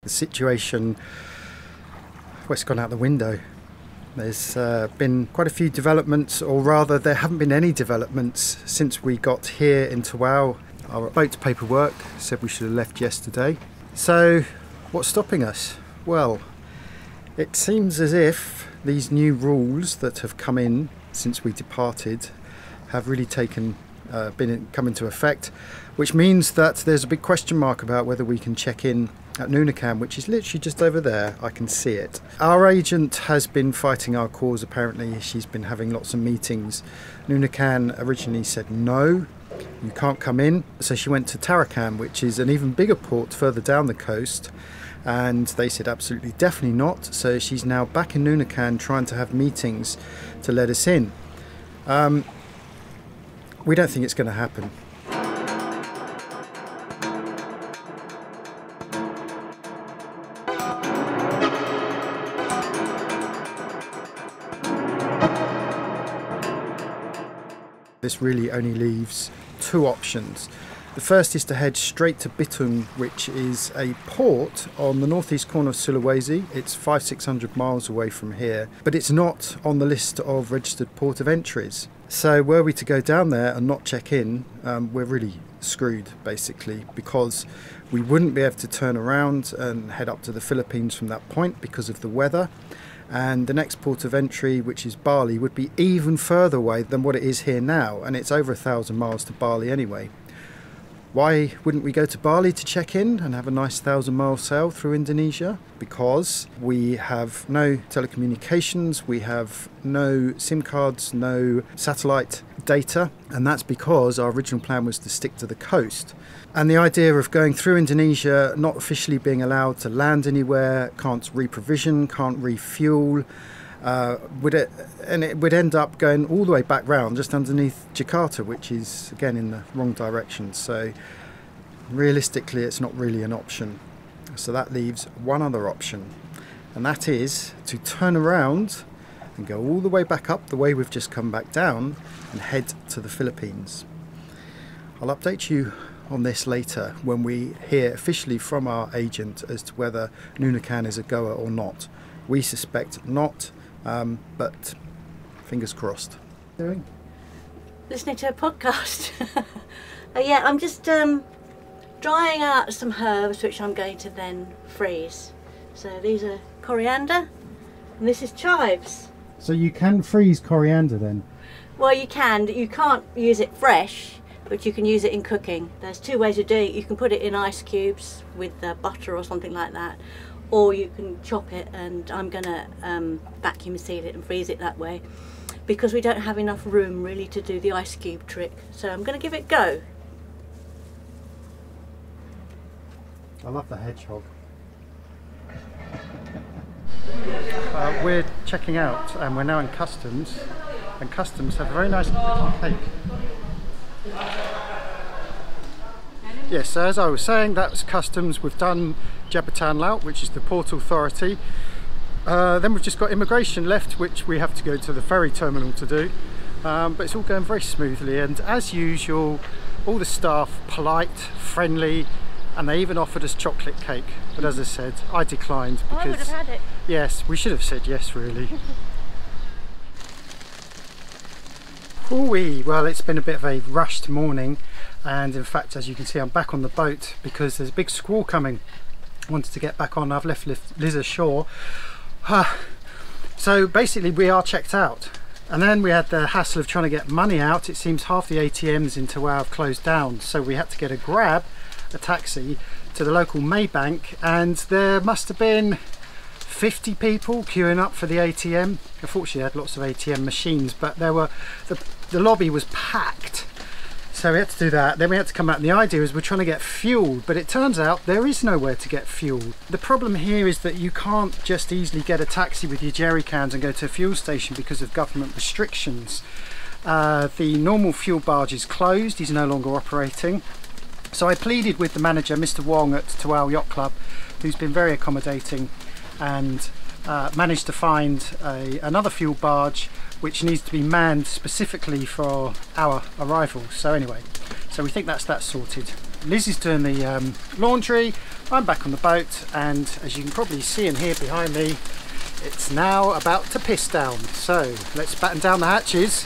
the situation, well, it's gone out the window. There's been quite a few developments, or rather there haven't been any developments since we got here in Tawau. Our boat paperwork said we should have left yesterday. So what's stopping us? Well, it seems as if these new rules that have come in since we departed have really come into effect, which means that there's a big question mark about whether we can check in at Nunakan, which is literally just over there. I can see it. Our agent has been fighting our cause apparently. She's been having lots of meetings. Nunakan originally said no, you can't come in, so she went to Tarakan, which is an even bigger port further down the coast, and they said absolutely definitely not. So she's now back in Nunakan trying to have meetings to let us in. We don't think it's going to happen. This really only leaves two options. The first is to head straight to Bitung, which is a port on the northeast corner of Sulawesi. It's 500-600 miles away from here, but it's not on the list of registered port of entries. So were we to go down there and not check in, we're really screwed basically, because we wouldn't be able to turn around and head up to the Philippines from that point because of the weather. And the next port of entry, which is Bali, would be even further away than what it is here now, and it's over 1,000 miles to Bali anyway. Why wouldn't we go to Bali to check in and have a nice 1,000-mile sail through Indonesia? Because we have no telecommunications, we have no SIM cards, no satellite data, and that's because our original plan was to stick to the coast. And the idea of going through Indonesia, not officially being allowed to land anywhere, can't reprovision, can't refuel, it would end up going all the way back round just underneath Jakarta, which is again in the wrong direction. So realistically it's not really an option. So that leaves one other option, and that is to turn around and go all the way back up the way we've just come back down and head to the Philippines. I'll update you on this later when we hear officially from our agent as to whether Nunukan is a goer or not. We suspect not, but fingers crossed. Doing? Listening to a podcast. Yeah, I'm just drying out some herbs which I'm going to then freeze. So these are coriander and this is chives. So you can freeze coriander then? Well, you can. You can't use it fresh, but you can use it in cooking. There's two ways of doing it. You can put it in ice cubes with butter or something like that, or you can chop it, and I'm going to vacuum seal it and freeze it that way, because we don't have enough room really to do the ice cube trick. So I'm going to give it a go. I love the hedgehog. We're checking out and we're now in customs, and customs have a very nice cake. Yes, so as I was saying, that's customs. We've done Jabatan Laut, which is the port authority. Then we've just got immigration left, which we have to go to the ferry terminal to do. But it's all going very smoothly, and as usual, all the staff polite, friendly, and they even offered us chocolate cake. But as I said, I declined because... I would have had it. Yes, we should have said yes, really. Ooh-wee. Well, it's been a bit of a rushed morning, and in fact, as you can see, I'm back on the boat because there's a big squall coming. I wanted to get back on. I've left Liz ashore. So basically we are checked out, and then we had the hassle of trying to get money out. It seems half the ATMs in Tawau have closed down, so we had to get a taxi to the local Maybank, and there must have been 50 people queuing up for the ATM. Unfortunately, I had lots of ATM machines, but there were the lobby was packed, so we had to do that. Then we had to come out, and the idea is we're trying to get fuel, but it turns out there is nowhere to get fuel. The problem here is that you can't just easily get a taxi with your jerry cans and go to a fuel station because of government restrictions. The normal fuel barge is closed, he's no longer operating. So I pleaded with the manager, Mr. Wong at Tawau Yacht Club, who's been very accommodating, and managed to find another fuel barge which needs to be manned specifically for our arrival. So anyway, so we think that's that sorted. Liz is doing the laundry, I'm back on the boat, and as you can probably see and hear behind me, it's now about to piss down. So let's batten down the hatches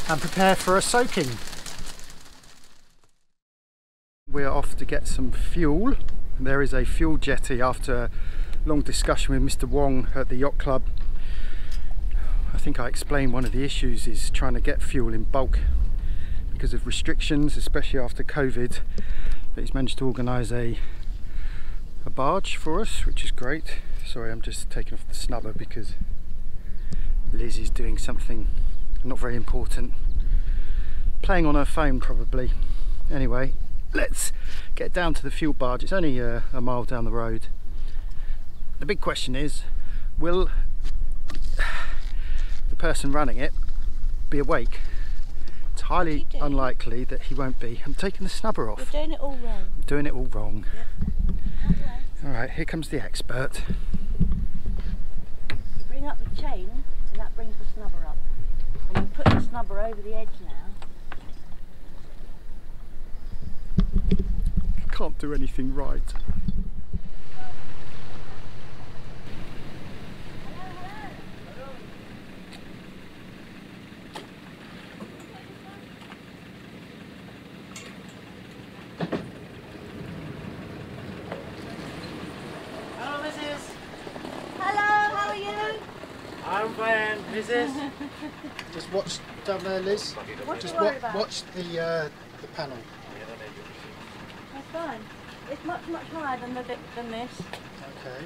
and prepare for a soaking. We're off to get some fuel. There is a fuel jetty after a long discussion with Mr. Wong at the yacht club. I think I explained one of the issues is trying to get fuel in bulk because of restrictions, especially after COVID. But he's managed to organise a barge for us, which is great. Sorry, I'm just taking off the snubber because Liz is doing something not very important, playing on her phone probably. Anyway, let's get down to the fuel barge. It's only a mile down the road. The big question is, will the person running it be awake? It's highly unlikely that he won't be. I'm taking the snubber off. You're doing it all wrong. I'm doing it all wrong. Yep. Alright, here comes the expert. You bring up the chain and that brings the snubber up. And you put the snubber over the edge now. I can't do anything right. I'm fine, Mrs. Just watch down there, Liz. Just watch the panel. That's fine. It's much higher than this. Okay.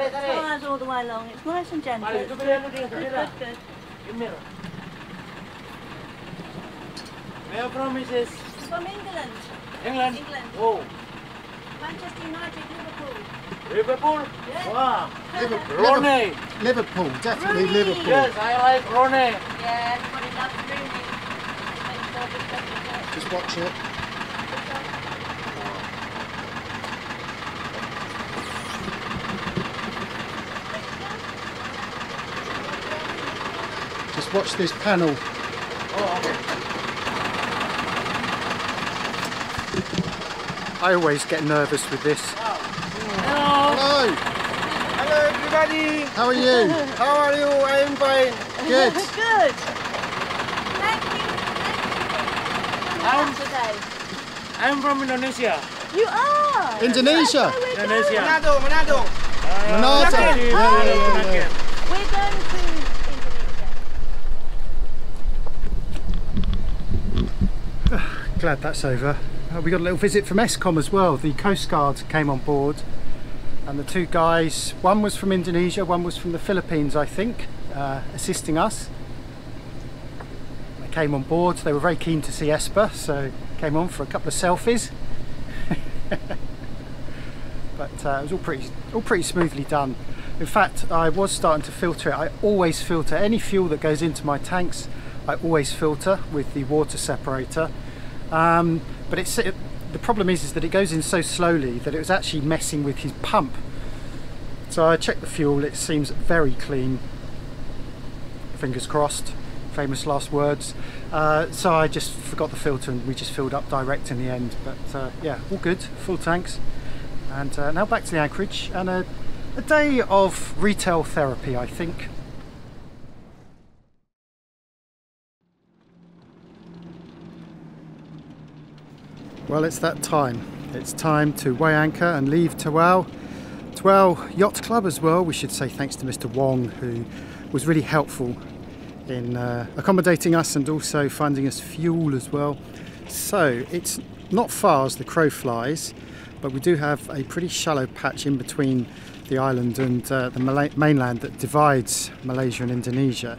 It fires all the way along. It's nice and gentle. Good. Where are you from, Mrs.? From England. England? England. Oh. Manchester United, Liverpool. Liverpool? Yeah. Wow. Liverpool, Liverpool, definitely Rooney. Liverpool. Yes, I like Ronnie. Yeah, everybody loves Rooney. Just watch it. Just watch this panel. Oh, okay. I always get nervous with this. Hello. Hello, Hello, everybody. how are you? How are you? I am fine. Good. Good. Thank you. Today. I'm from Indonesia. You are. Indonesia. That's where we're Indonesia. going. Manado. Manado. Nunakan. Yeah. We're going to Indonesia. Glad that's over. We got a little visit from Escom as well. The Coast Guard came on board, and the two guys, one was from Indonesia, one was from the Philippines, I think, assisting us. They came on board. They were very keen to see Esper, so came on for a couple of selfies. But it was all pretty smoothly done. In fact, I was starting to filter it. I always filter any fuel that goes into my tanks. I always filter with the water separator. But the problem is that it goes in so slowly that it was actually messing with his pump. So I checked the fuel, it seems very clean. Fingers crossed, famous last words. So I just forgot the filter and we just filled up direct in the end. But yeah, all good, full tanks. And now back to the anchorage and a day of retail therapy, I think. Well, it's that time. It's time to weigh anchor and leave Tawau. Tawau Yacht Club as well. We should say thanks to Mr. Wong, who was really helpful in accommodating us and also finding us fuel as well. So it's not far as the crow flies, but we do have a pretty shallow patch in between the island and the mainland that divides Malaysia and Indonesia.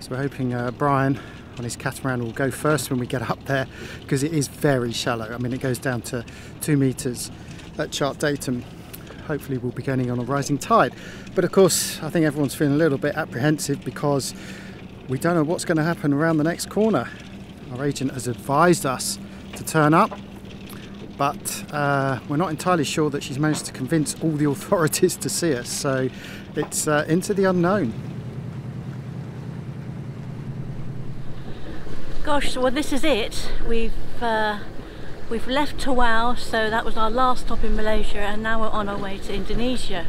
So we're hoping Brian on his catamaran will go first when we get up there, because it is very shallow. I mean, it goes down to 2 meters at chart datum. Hopefully we'll be getting on a rising tide. But of course, I think everyone's feeling a little bit apprehensive because we don't know what's going to happen around the next corner. Our agent has advised us to turn up, but we're not entirely sure that she's managed to convince all the authorities to see us. So it's into the unknown. Gosh, well this is it. We've We've left Tawau, so that was our last stop in Malaysia, and now we're on our way to Indonesia.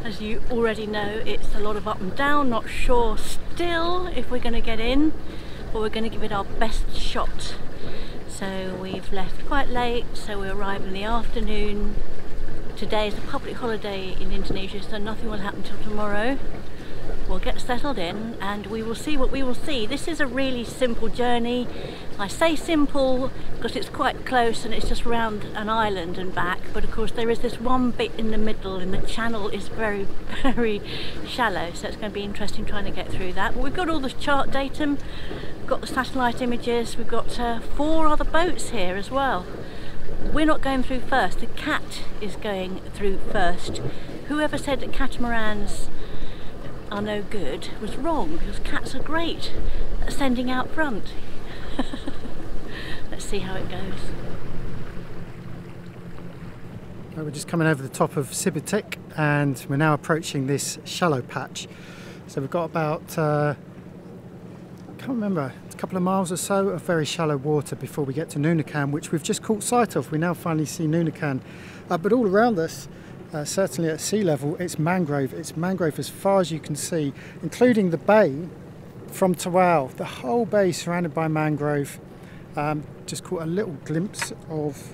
As you already know, it's a lot of up and down, not sure still if we're going to get in, but we're going to give it our best shot. So we've left quite late, so we arrive in the afternoon. Today is a public holiday in Indonesia, so nothing will happen till tomorrow. We'll get settled in and we will see what we will see. This is a really simple journey. I say simple because it's quite close and it's just around an island and back, but of course there is this one bit in the middle and the channel is very, very shallow, so it's going to be interesting trying to get through that. But we've got all the chart datum, we've got the satellite images, we've got 4 other boats here as well. We're not going through first, the cat is going through first. Whoever said that catamarans are no good was wrong, because cats are great at sending out front. Let's see how it goes. Well, we're just coming over the top of Sibutik and we're now approaching this shallow patch. So we've got about, I can't remember, a couple of miles or so of very shallow water before we get to Nunukan, which we've just caught sight of. We now finally see Nunukan, but all around us, certainly at sea level, it's mangrove. It's mangrove as far as you can see, including the bay from Tawau. The whole bay surrounded by mangrove. Just caught a little glimpse of,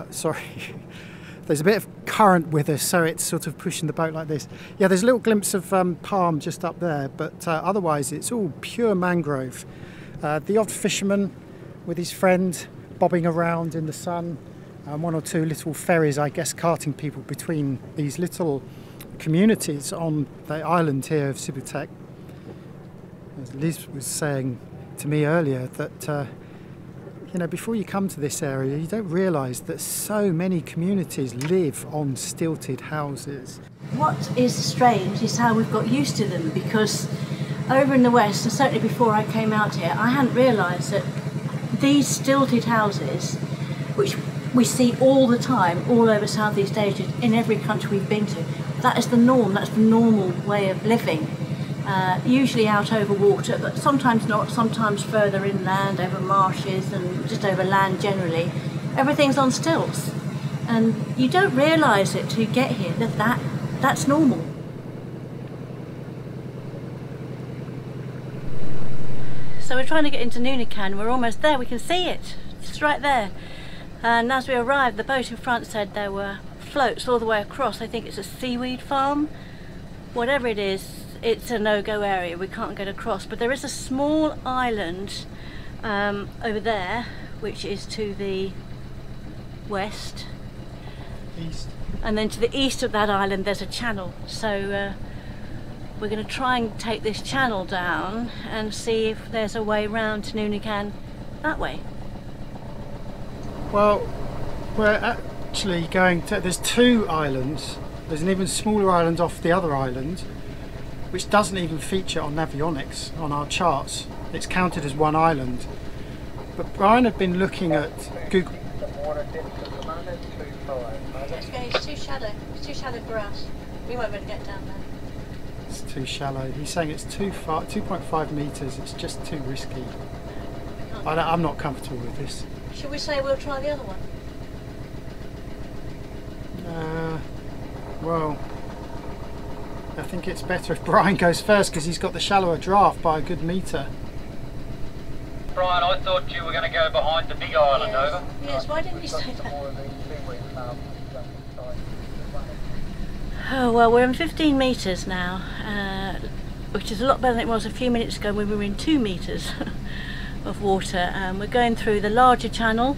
sorry, there's a bit of current with us, so it's sort of pushing the boat like this. Yeah, there's a little glimpse of palm just up there, but otherwise it's all pure mangrove. The odd fisherman with his friend bobbing around in the sun. 1 or 2 little ferries, I guess, carting people between these little communities on the island here of Sibutik. As Liz was saying to me earlier, that you know, before you come to this area, you don't realise that so many communities live on stilted houses. What is strange is how we've got used to them, because over in the west, and certainly before I came out here, I hadn't realised that these stilted houses, which we see all the time, all over Southeast Asia, in every country we've been to. That is the norm, that's the normal way of living. Usually out over water, but sometimes not, sometimes further inland, over marshes and just over land generally. Everything's on stilts. And you don't realise it till you get here, that's normal. So we're trying to get into Nunukan, we're almost there, we can see it, it's right there. And as we arrived, the boat in front said there were floats all the way across. I think it's a seaweed farm. Whatever it is, it's a no-go area. We can't get across. But there is a small island over there, which is to the west. East. And then to the east of that island, there's a channel. So we're going to try and take this channel down and see if there's a way round to Nunukan that way. Well, we're actually going to, there's 2 islands. There's an even smaller island off the other island, which doesn't even feature on Navionics on our charts. It's counted as 1 island. But Brian had been looking at Google. It's too shallow. It's too shallow for us. We won't be able to get down there. It's too shallow. He's saying it's too far, 2.5 metres. It's just too risky. I'm not comfortable with this. Should we say we'll try the other one? Well, I think it's better if Brian goes first because he's got the shallower draft by a good metre. Brian, I thought you were going to go behind the big island, Yes. over. Yes, why didn't you say that? Oh, well, we're in 15 metres now, which is a lot better than it was a few minutes ago when we were in 2 metres of water. We're going through the larger channel.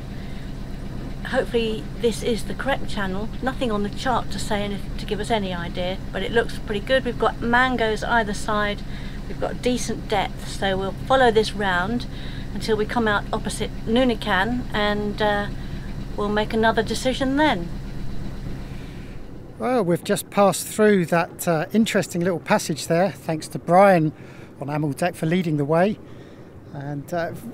Hopefully this is the correct channel. Nothing on the chart to say anything, to give us any idea, but it looks pretty good. We've got mangoes either side, we've got decent depth, so we'll follow this round until we come out opposite Nunukan, and we'll make another decision then. Well, we've just passed through that interesting little passage there, thanks to Brian on Amel Deck for leading the way. And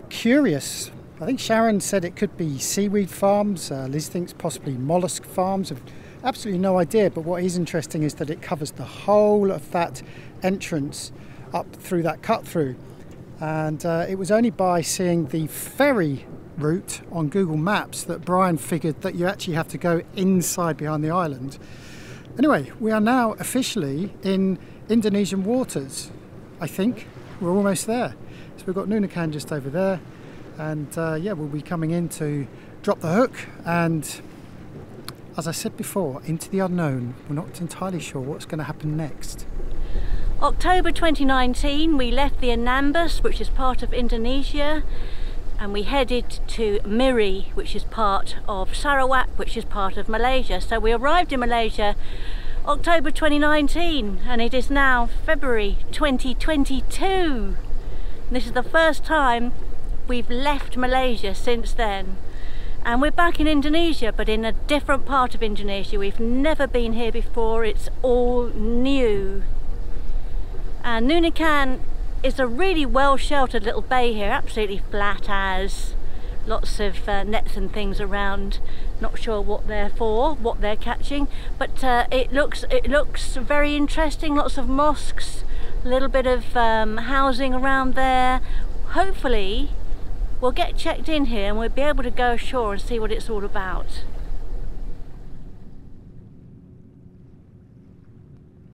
curious, I think Sharon said it could be seaweed farms, Liz thinks possibly mollusk farms. I've absolutely no idea, but what is interesting is that it covers the whole of that entrance up through that cut through. And it was only by seeing the ferry route on Google Maps that Brian figured that you actually have to go inside behind the island. Anyway, we are now officially in Indonesian waters. I think we're almost there. So we've got Nunukan just over there, and yeah, we'll be coming in to drop the hook, and as I said before, into the unknown. We're not entirely sure what's going to happen next. October 2019, we left the Anambas, which is part of Indonesia, and we headed to Miri, which is part of Sarawak, which is part of Malaysia. So we arrived in Malaysia October 2019, and it is now February 2022. This is the first time we've left Malaysia since then. And we're back in Indonesia, but in a different part of Indonesia. We've never been here before, it's all new. And Nunukan is a really well sheltered little bay here, absolutely flat as. Lots of nets and things around, not sure what they're for, what they're catching, but it looks very interesting. Lots of mosques, a little bit of housing around there. Hopefully we'll get checked in here and we'll be able to go ashore and see what it's all about.